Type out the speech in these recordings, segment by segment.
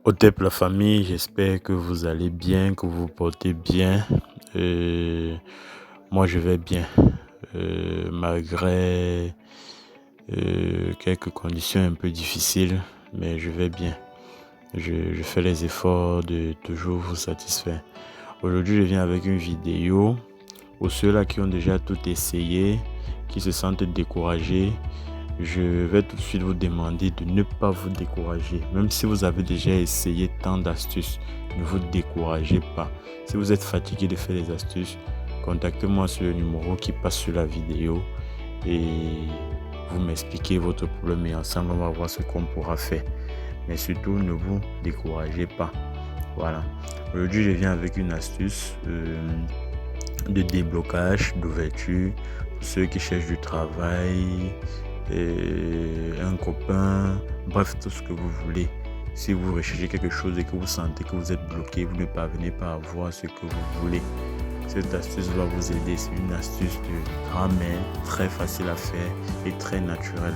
Au TEP, la famille, j'espère que vous allez bien, que vous vous portez bien. Euh, Moi, je vais bien, malgré quelques conditions un peu difficiles, mais je vais bien. Je fais les efforts de toujours vous satisfaire. Aujourd'hui, je viens avec une vidéo pour ceux-là qui ont déjà tout essayé, qui se sentent découragés. Je vais tout de suite vous demander de ne pas vous décourager. Même si vous avez déjà essayé tant d'astuces, ne vous découragez pas. Si vous êtes fatigué de faire les astuces, contactez-moi sur le numéro qui passe sur la vidéo et vous m'expliquez votre problème et ensemble on va voir ce qu'on pourra faire. Mais surtout, ne vous découragez pas. Voilà. Aujourd'hui, je viens avec une astuce de déblocage, d'ouverture pour ceux qui cherchent du travail, un copain, bref, tout ce que vous voulez. Si vous recherchez quelque chose et que vous sentez que vous êtes bloqué, vous ne parvenez pas à avoir ce que vous voulez, cette astuce va vous aider. C'est une astuce de grand-mère, très facile à faire et très naturelle.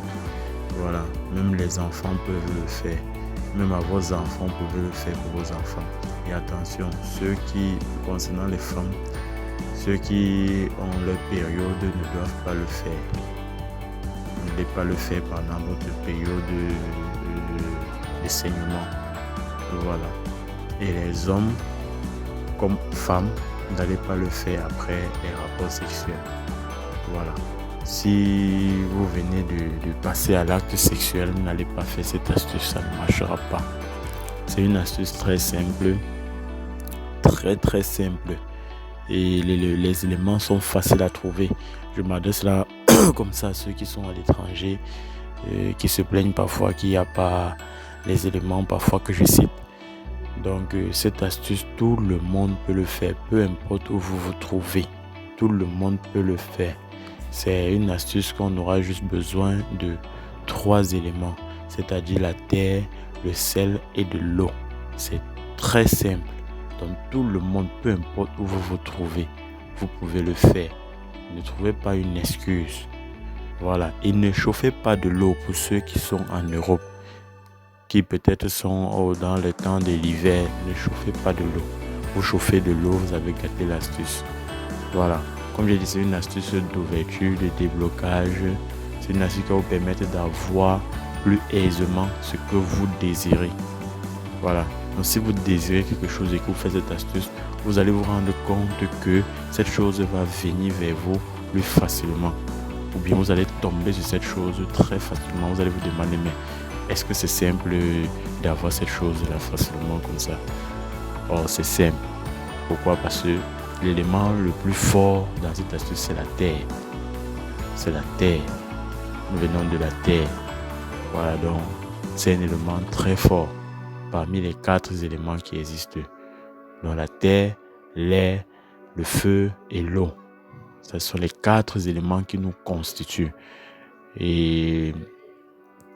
Voilà, même les enfants peuvent le faire. Même à vos enfants, vous pouvez le faire pour vos enfants. Et attention, concernant les femmes, ceux qui ont leur période ne doivent pas le faire. Ne devez pas le faire pendant votre période de saignement. Voilà. Et les hommes, comme femmes, n'allez pas le faire après les rapports sexuels. Voilà. Si vous venez de passer à l'acte sexuel, n'allez pas faire cette astuce, ça ne marchera pas. C'est une astuce très simple, très simple. Et les éléments sont faciles à trouver. Je m'adresse là comme ça à ceux qui sont à l'étranger, qui se plaignent parfois qu'il n'y a pas les éléments parfois que je cite. Donc cette astuce, tout le monde peut le faire, peu importe où vous vous trouvez. Tout le monde peut le faire. C'est une astuce qu'on aura juste besoin de 3 éléments, c'est-à-dire la terre, le sel et de l'eau. C'est très simple. Donc tout le monde, peu importe où vous vous trouvez, vous pouvez le faire. Ne trouvez pas une excuse. Voilà. Et ne chauffez pas de l'eau pour ceux qui sont en Europe, qui peut-être sont dans le temps de l'hiver. Ne chauffez pas de l'eau. Vous chauffez de l'eau, vous avez gâté l'astuce. Voilà. Comme j'ai dit, c'est une astuce d'ouverture, de déblocage. C'est une astuce qui va vous permettre d'avoir plus aisément ce que vous désirez. Voilà. Donc si vous désirez quelque chose et que vous faites cette astuce, vous allez vous rendre compte que cette chose va venir vers vous plus facilement. Ou bien vous allez tomber sur cette chose très facilement. Vous allez vous demander, mais est-ce que c'est simple d'avoir cette chose-là facilement comme ça? Oh, c'est simple. Pourquoi? Parce que l'élément le plus fort dans cette astuce, c'est la terre. C'est la terre. Nous venons de la terre. Voilà, donc c'est un élément très fort parmi les 4 éléments qui existent. Donc la terre, l'air, le feu et l'eau. Ce sont les 4 éléments qui nous constituent. Et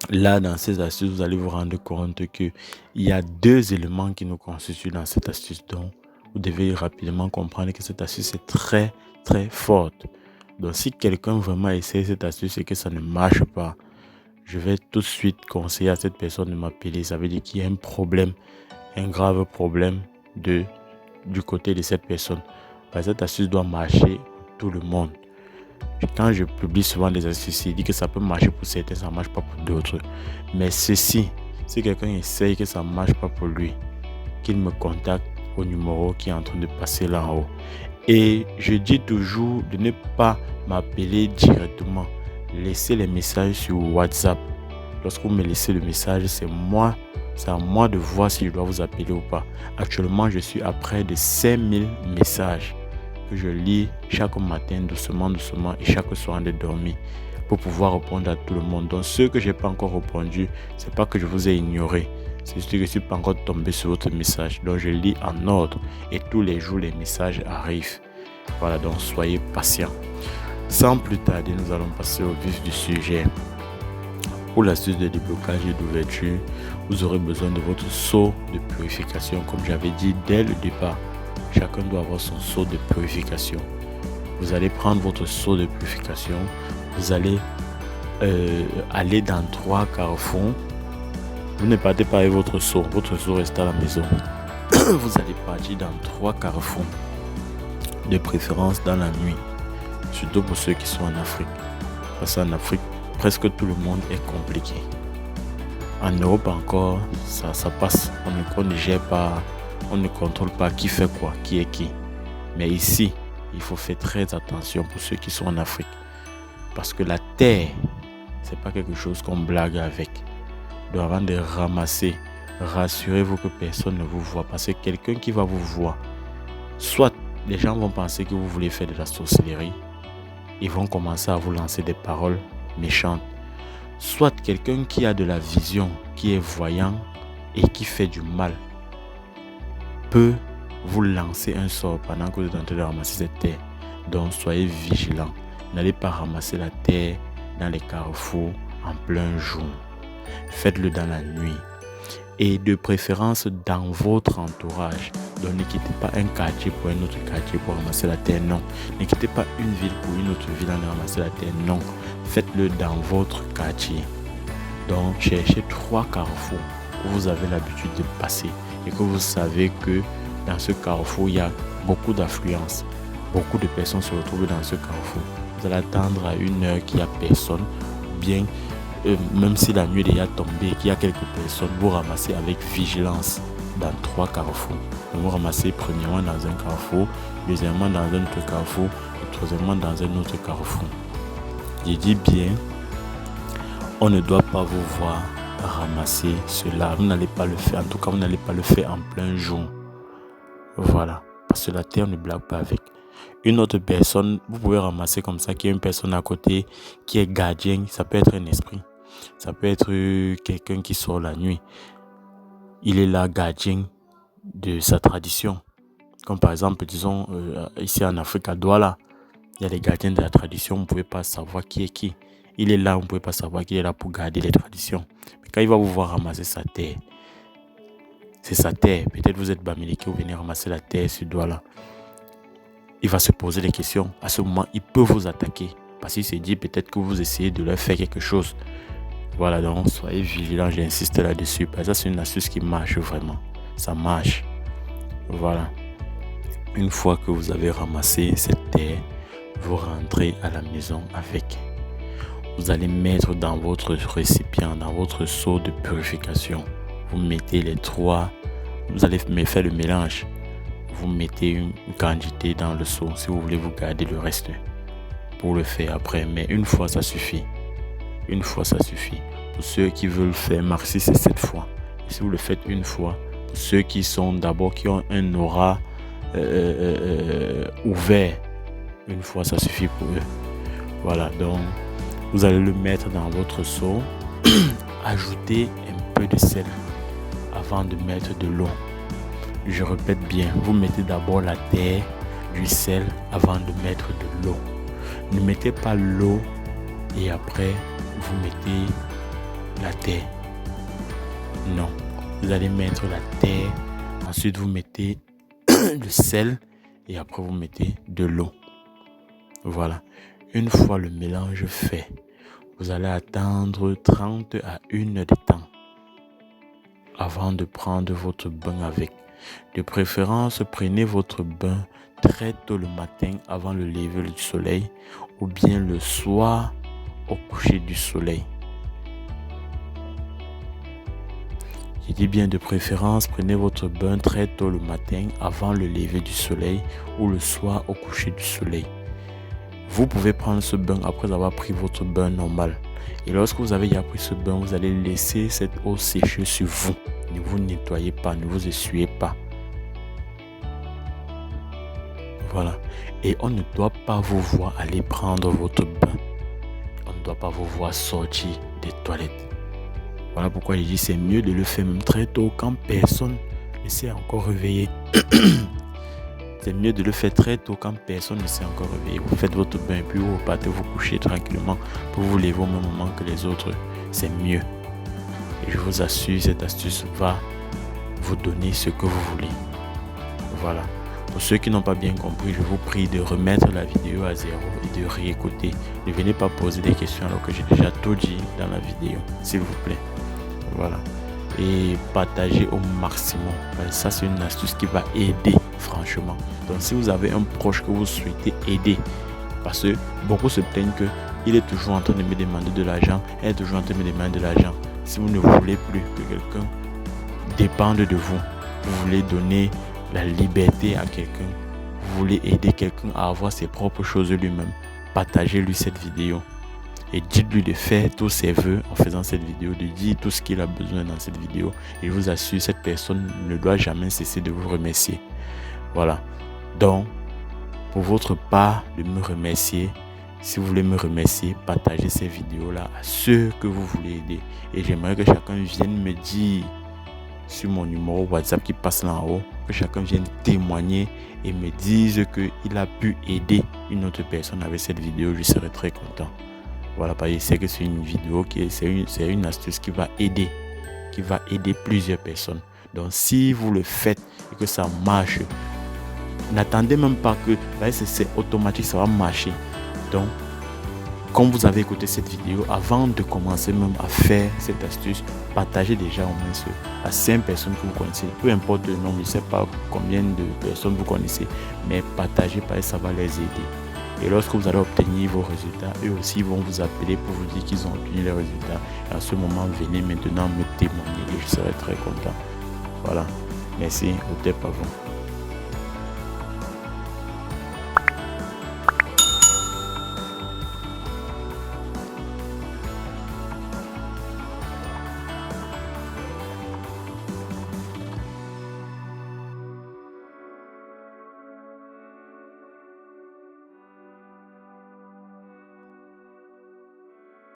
là, dans ces astuces, vous allez vous rendre compte qu'il y a 2 éléments qui nous constituent dans cette astuce. Donc, vous devez rapidement comprendre que cette astuce est très forte. Donc, si quelqu'un vraiment essaie cette astuce et que ça ne marche pas, je vais tout de suite conseiller à cette personne de m'appeler. Ça veut dire qu'il y a un problème, un grave problème du côté de cette personne. Parce que cette astuce doit marcher pour tout le monde. Quand je publie souvent des astuces, je dis que ça peut marcher pour certains, ça ne marche pas pour d'autres. Mais ceci, si quelqu'un essaye que ça ne marche pas pour lui, qu'il me contacte au numéro qui est en train de passer là en haut. Et je dis toujours de ne pas m'appeler directement. Laissez les messages sur WhatsApp. Lorsque vous me laissez le message, c'est à moi de voir si je dois vous appeler ou pas. Actuellement, je suis à près de 5000 messages que je lis chaque matin doucement et chaque soir de dormir pour pouvoir répondre à tout le monde. Donc ceux que je n'ai pas encore répondu, c'est pas que je vous ai ignoré, c'est juste que je ne suis pas encore tombé sur votre message. Donc je lis en ordre et tous les jours les messages arrivent. Voilà, donc soyez patients. Sans plus tarder, nous allons passer au vif du sujet. Pour l'astuce de déblocage et d'ouverture, vous aurez besoin de votre seau de purification. Comme j'avais dit dès le départ, chacun doit avoir son seau de purification. Vous allez prendre votre seau de purification. Vous allez aller dans 3 carrefours Vous ne partez pas avec votre seau reste à la maison. Vous allez partir dans 3 carrefours, de préférence dans la nuit, surtout pour ceux qui sont en Afrique. Parce qu'en Afrique, presque tout le monde est compliqué. En Europe encore, ça passe. On ne gère pas, on ne contrôle pas qui fait quoi, qui est qui. Mais ici, il faut faire très attention pour ceux qui sont en Afrique. Parce que la terre, c'est pas quelque chose qu'on blague avec. Donc avant de ramasser, rassurez-vous que personne ne vous voit. Parce que quelqu'un qui va vous voir, soit les gens vont penser que vous voulez faire de la sorcellerie. Ils vont commencer à vous lancer des paroles méchantes. Soit quelqu'un qui a de la vision, qui est voyant et qui fait du mal, peut vous lancer un sort pendant que vous êtes en train de ramasser cette terre. Donc soyez vigilants. N'allez pas ramasser la terre dans les carrefours en plein jour. Faites-le dans la nuit. Et de préférence dans votre entourage. Donc ne quittez pas un quartier pour un autre quartier pour ramasser la terre, non. Ne quittez pas une ville pour une autre ville en ramasser la terre, non. Faites-le dans votre quartier. Donc cherchez 3 carrefours où vous avez l'habitude de passer et que vous savez que dans ce carrefour, il y a beaucoup d'affluence. Beaucoup de personnes se retrouvent dans ce carrefour. Vous allez attendre à une heure qu'il n'y a personne. Bien, même si la nuit est déjà tombée et qu'il y a quelques personnes, vous ramassez avec vigilance dans 3 carrefours. Donc, vous ramassez premièrement dans un carrefour, deuxièmement dans un autre carrefour et troisièmement dans un autre carrefour. Je dis bien, on ne doit pas vous voir ramasser cela. Vous n'allez pas le faire. En tout cas, vous n'allez pas le faire en plein jour. Voilà. Parce que la terre ne blague pas avec. Une autre personne, vous pouvez ramasser comme ça, qu'il y a une personne à côté qui est gardien. Ça peut être un esprit. Ça peut être quelqu'un qui sort la nuit. Il est là, gardien de sa tradition. Comme par exemple, disons, ici en Afrique, à Douala, il y a les gardiens de la tradition. Vous ne pouvez pas savoir qui est qui. Il est là, vous ne pouvez pas savoir qu'il est là pour garder les traditions. Mais quand il va vous voir ramasser sa terre, c'est sa terre. Peut-être vous êtes Bamileke, vous venez ramasser la terre sur Douala. Il va se poser des questions. À ce moment, il peut vous attaquer. Parce qu'il se dit peut-être que vous essayez de leur faire quelque chose. Voilà, donc soyez vigilants, j'insiste là-dessus. Parce que ça, c'est une astuce qui marche vraiment. Ça marche. Voilà. Une fois que vous avez ramassé cette terre, vous rentrez à la maison avec. Vous allez mettre dans votre récipient, dans votre seau de purification. Vous mettez les 3. Vous allez faire le mélange. Vous mettez une quantité dans le seau. Si vous voulez, vous gardez le reste pour le faire après. Mais une fois, ça suffit. Une fois, ça suffit. Pour ceux qui veulent faire maxi, c'est 7 fois. Et si vous le faites une fois, pour ceux qui sont d'abord, qui ont un aura ouvert, une fois, ça suffit pour eux. Voilà, donc vous allez le mettre dans votre seau. Ajoutez un peu de sel avant de mettre de l'eau. Je répète bien, vous mettez d'abord la terre, du sel avant de mettre de l'eau. Ne mettez pas l'eau et après vous mettez la terre. Non, vous allez mettre la terre, ensuite vous mettez le sel et après vous mettez de l'eau. Voilà. Une fois le mélange fait, vous allez attendre 30 à 1 heure de temps avant de prendre votre bain avec. De préférence, prenez votre bain très tôt le matin avant le lever du soleil ou bien le soir au coucher du soleil. Je dis bien de préférence, prenez votre bain très tôt le matin avant le lever du soleil ou le soir au coucher du soleil. Vous pouvez prendre ce bain après avoir pris votre bain normal. Et lorsque vous avez déjà pris ce bain, vous allez laisser cette eau sécher sur vous. Ne vous nettoyez pas, ne vous essuyez pas. Voilà. Et on ne doit pas vous voir aller prendre votre bain. On ne doit pas vous voir sortir des toilettes. Voilà pourquoi je dis c'est mieux de le faire même très tôt quand personne ne s'est encore réveillé. C'est mieux de le faire très tôt quand personne ne s'est encore réveillé. Vous faites votre bain et puis vous partez vous coucher tranquillement pour vous lever au même moment que les autres. C'est mieux. Et je vous assure, cette astuce va vous donner ce que vous voulez. Voilà. Pour ceux qui n'ont pas bien compris, je vous prie de remettre la vidéo à 0 et de réécouter. Ne venez pas poser des questions alors que j'ai déjà tout dit dans la vidéo. S'il vous plaît. Voilà. et partagez au maximum. Ça, c'est une astuce qui va aider, franchement. Donc, si vous avez un proche que vous souhaitez aider, parce que beaucoup se plaignent qu'il est toujours en train de me demander de l'argent, elle est toujours en train de me demander de l'argent. Si vous ne voulez plus que quelqu'un dépende de vous, vous voulez donner la liberté à quelqu'un, vous voulez aider quelqu'un à avoir ses propres choses lui-même, partagez-lui cette vidéo. Et dites-lui de faire tous ses vœux en faisant cette vidéo, de dire tout ce qu'il a besoin dans cette vidéo. Et je vous assure, cette personne ne doit jamais cesser de vous remercier. Voilà. Donc, pour votre part, de me remercier. Si vous voulez me remercier, partagez ces vidéos-là à ceux que vous voulez aider. Et j'aimerais que chacun vienne me dire sur mon numéro WhatsApp qui passe là en haut, que chacun vienne témoigner et me dise qu'il a pu aider une autre personne avec cette vidéo. Je serai très content. Voilà, parce que je sais que c'est une vidéo c'est une astuce qui va aider plusieurs personnes. Donc, si vous le faites et que ça marche, n'attendez même pas que c'est automatique, ça va marcher. Donc, comme vous avez écouté cette vidéo, avant de commencer même à faire cette astuce, partagez déjà au moins à 5 personnes que vous connaissez. Peu importe le nombre, je ne sais pas combien de personnes vous connaissez, mais partagez parce que ça va les aider. Et lorsque vous allez obtenir vos résultats, eux aussi vont vous appeler pour vous dire qu'ils ont obtenu les résultats. Et à ce moment, venez maintenant me témoigner et je serai très content. Voilà. Merci. Au top avant.